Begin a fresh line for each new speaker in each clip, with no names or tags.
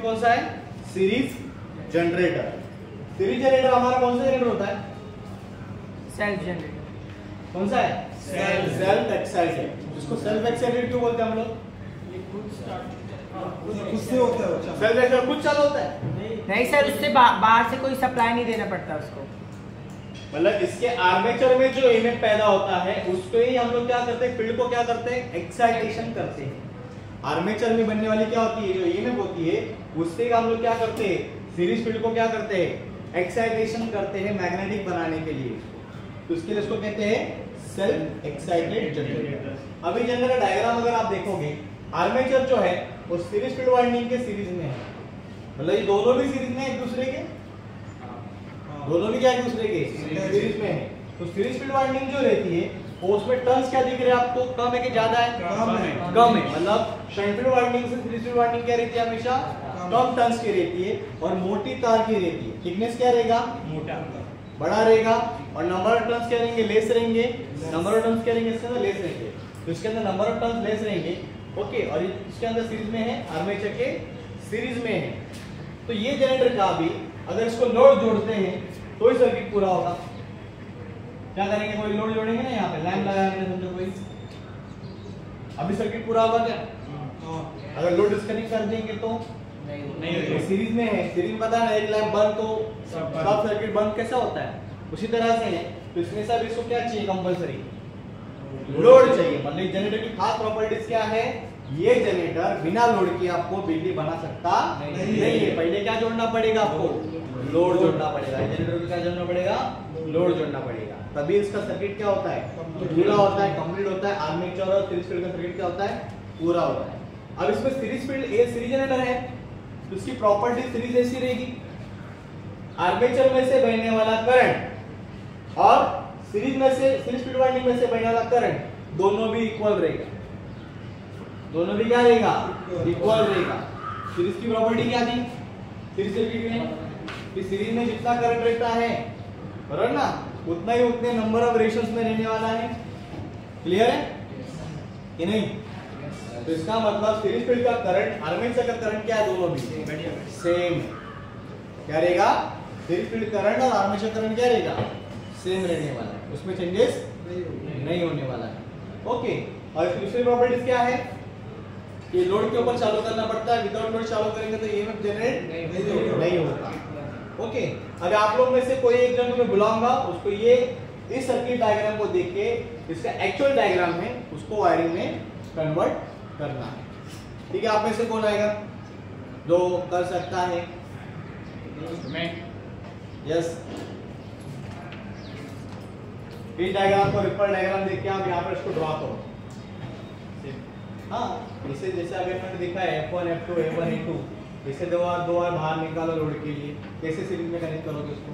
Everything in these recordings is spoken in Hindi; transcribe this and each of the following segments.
टॉपिक कौन सा है? Series generator. सीरीज जनरेटर हमारा कौन सा जनरेटर होता है?
Self generator.
कौन सा है? Self excited. इसको सेल्फ एक्साइटेड क्यों बोलते हैं हम लोग?
खुद से होता है।
सेल्फ एक्साइटेड खुद चालू होता है?
नहीं सर, उससे बाहर से कोई सप्लाई नहीं देना पड़ता उसको।
मतलब इसके आर्मेचर में जो ईएमएफ पैदा होता है उसको ही हम लोग क्या करते हैं? फील्ड को क्या करते हैं? एक्साइटेशन करते हैं। आर्मेचर में बनने वाली क्या होती है? जो ईएमएफ होती है उससे हम लोग क्या करते हैं? सीरीज फील्ड को क्या करते हैं? एक्साइटेशन करते हैं मैग्नेटिक बनाने के लिए। तो उसके लिए इसको कहते हैं सेल्फ एक्साइटेड जनरेटर। अभी जनरेटर डायग्राम अगर आप देखोगे, आर्मेचर जो है वो सीरीज फील्ड वाइंडिंग के सीरीज में है। मतलब ये दोनों भी सीरीज में एक दूसरे के, दोनों भी क्या एक दूसरे के सीरीज में है। तो सीरीज फील्ड वाइंडिंग जो रहती है वो उसमें टर्न्स क्या दिख रहे हैं आपको? कम है कि ज्यादा है? कम है। मतलब शंट फील्ड वाइंडिंग से सीरीज फील्ड वाइंडिंग क्या रहती है? हमेशा कम टर्न्स की रहती है और मोटी तार की रहती है। थिकनेस क्या रहेगा? मोटा, बड़ा रहेगा। और नंबर ऑफ टर्न्स क्या रहेंगे? लेस रहेंगे। नंबर ऑफ टर्न्स क्या रहेंगे? इसके अंदर लेस रहेंगे। तो इसके अंदर नंबर ऑफ टर्न्स लेस रहेंगे। ओके, और इसके अंदर सीरीज में है, आर्मेचर के सीरीज में है। तो ये जनरेटर का भी अगर इसको लोड जोड़ते हैं तो ही सर्किट पूरा होगा। क्या करेंगे? कोई लोड जोड़ेंगे ना, यहाँ पे लैंप लगाया हमने, समझो कोई, अभी सर्किट पूरा होगा क्या? अगर लोड डिस्कनेक्ट कर देंगे तो नहीं। सीरीज में है, सीरीज में पता है एक लैंप बंद तो सब सर्किट बंद कैसा होता है? उसी तरह से है। तो इसमें सब इसको क्या चाहिए? कंपलसरी लोड चाहिए। मतलब जनरेटर की खास प्रॉपर्टीज क्या है? ये जनरेटर बिना लोड के आपको बिजली बना सकता नहीं है। पहले क्या जोड़ना पड़ेगा आपको? लोड जोड़ना पड़ेगा। जनरेटर को क्या जोड़ना पड़ेगा? लोड जोड़ना पड़ेगा, तभी इसका सर्किट क्या होता है? पूरा होता है, कंप्लीट होता है। आर्मेचर और सीरीज फील्ड का सर्किट क्या होता है? पूरा होता है। अब इसमें सीरीज फील्ड ए सीरीज जनरेटर है तो इसकी प्रॉपर्टी सीरीज ऐसी रहेगी, आर्मेचर में से बहने वाला करंट और सीरीज में से सीरीज फील्ड वाइंडिंग में से बहने वाला करंट दोनों भी इक्वल रहेगा। दोनों भी क्या रहेगा? इक्वल रहेगा। सीरीज की प्रॉपर्टी क्या थी? सीरीज सर्किट में कि सीरीज में जितना करंट रहता है, बराबर ना, उतना ही उतने नंबर ऑफ रेशंस में रहने वाला है। क्लियर है कि नहीं? तो इसका मतलब सीरीज फील्ड का करंट, आर्मेचर का करंट क्या है? दोनों भी सेम। क्या रहेगा? सीरीज फील्ड करंट और आर्मेचर करंट क्या रहेगा? सेम रहने वाला है, उसमें चेंजेस नहीं होने वाला है। ओके, और इसकी दूसरी प्रॉपर्टीज क्या है? ये लोड के ऊपर चालू करना पड़ता है, विदाउट लोड चालू करेंगे तो ईएमएफ जनरेट नहीं होता। ओके, अगर आप लोग में से कोई एक जन को मैं बुलाऊंगा, उसको ये इस सर्किट डायग्राम को देख के इसका एक्चुअल डायग्राम है उसको वायरिंग में कन्वर्ट करना है। ठीक है, आप में से कौन आएगा जो कर सकता है? यस, इस डायग्राम को रिपर डायग्राम देख के आप यहाँ पर इसको ड्रॉ करो। हाँ, इसे जैसे अभी मैंने दिखा है F1 F2 A1 A2, इसे दो बार बाहर निकालो लोड के लिए। कैसे सीरीज में कनेक्ट करोगे उसको?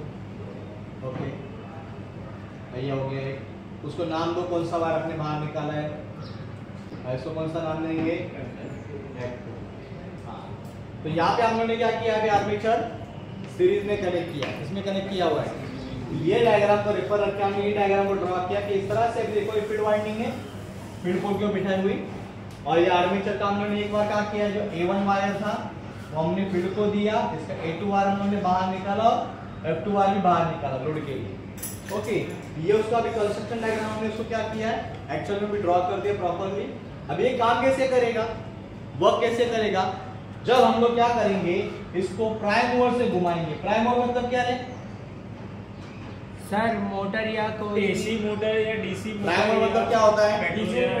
ओके, भैया हो गया एक, उसको नाम दो, कौन सा वायर आपने बाहर निकाला है, इसको कौन सा नाम देंगे? F2। हाँ, तो यहाँ पे हम लोगों ने क्या किया? अभी आर्मेचर सीरीज में कनेक्ट किया, इसमें कनेक्ट किया हुआ है। ये डायग्राम को रेफर रख के हमने ये डायग्राम को ड्रॉ किया कि इस तरह से। अभी देखो ये फील्ड वाइंडिंग है, फील्ड को क्यों बिठाई हुई, और ये आर्मेचर का हम लोगों ने एक बार क्या किया, जो A1 वायर था वो हमने फील्ड को दिया, इसका A2 वायर हम लोगों ने बाहर निकाला और F2 वायर भी बाहर निकाला लोड के लिए। ओके, ये उसका अभी कंस्ट्रक्शन डायग्राम हमने उसको क्या किया है? एक्चुअल में भी ड्रॉ कर दिया प्रॉपर्ली। अब ये काम कैसे करेगा, वर्क कैसे करेगा? जब हम लोग क्या करेंगे, इसको प्राइम मूवर से घुमाएंगे। प्राइम मूवर मतलब क्या है
सर? मोटर या कोई
एसी मोटर या डीसी मोटर।
प्राइम मूवर मतलब क्या होता है?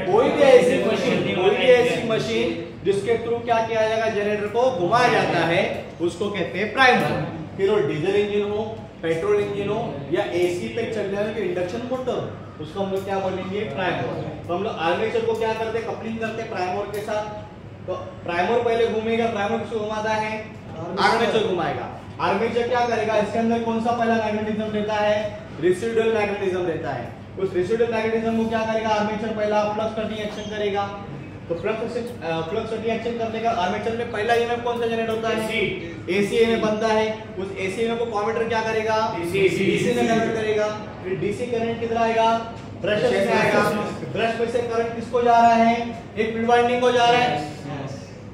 कोई भी ऐसी मशीन जिसके थ्रू क्या किया जाएगा? जनरेटर को घुमाया जाता है, उसको कहते हैं प्राइम मूवर। फिर वो डीजल इंजन हो, पेट्रोल इंजन हो या एसी पे चल जाने के इंडक्शन मोटर, उसको हम लोग क्या बोलेंगे? Prime mover. तो हम लोग आर्मेचर को क्या करते हैं? कपलिंग करते हैं प्राइम मूवर के साथ। तो प्राइम मूवर पहले घूमेगा, प्राइम मूवर किसको घुमाता है? आर्मेचर घुमाएगा। आर्मेचर क्या करेगा? इसके अंदर कौन सा पहला मैग्नेटिज्म रहता है? रेसिडुअल मैग्नेटिज्म रहता है। उस रेसिडुअल मैग्नेटिज्म को क्या करेगा? आर्मेचर पहला फ्लक्स कटिंग एक्शन करेगा। तो फ्लक्स कटिंग एक्शन करने का आर्मेचर में पहला ईएमएफ कौन सा जनरेट होता है? एसी ईएमएफ बनता है। उस एसी ईएमएफ को कम्यूटेटर क्या करेगा? डीसी में कन्वर्ट करेगा। फिर डीसी करंट किधर आएगा? ब्रश में आएगा। ब्रश में से करंट किसको जा रहा है? एक फील्ड वाइंडिंग को जा रहा है,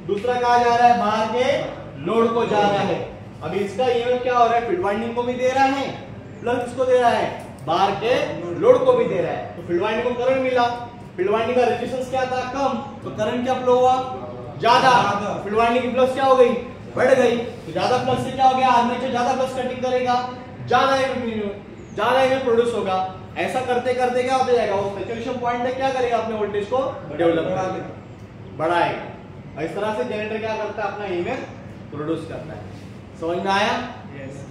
दूसरा कहाँ जा रहा है? बाहर के लोड को जा रहा है। अभी इसका ईएमएफ क्या हो रहा है, फील्ड वाइंडिंग को भी दे रहा है प्लस इसको दे रहा है, बार के लोड को भी दे रहा है। तो फील्ड वाइंडिंग को करंट मिला, फील्ड वाइंडिंग का रेजिस्टेंस क्या था, कम, तो करंट क्या फ्लो हुआ, ज्यादा। फील्ड वाइंडिंग की प्लस क्या हो गई, बढ़ गई। तो ज्यादा प्लस से क्या हो गया, आर्मेचर ज्यादा प्लस कटिंग करेगा, ज्यादा ईएमएफ प्रोड्यूस होगा। ऐसा करते करते क्या होता जाएगा, वो सैचुरेशन पॉइंट तक क्या करेगा, अपने वोल्टेज को डेवलप बढ़ाएगा। इस तरह से जनरेटर क्या करता है, अपना ईएमएफ प्रोड्यूस करता है। समझ में आया?
Yes.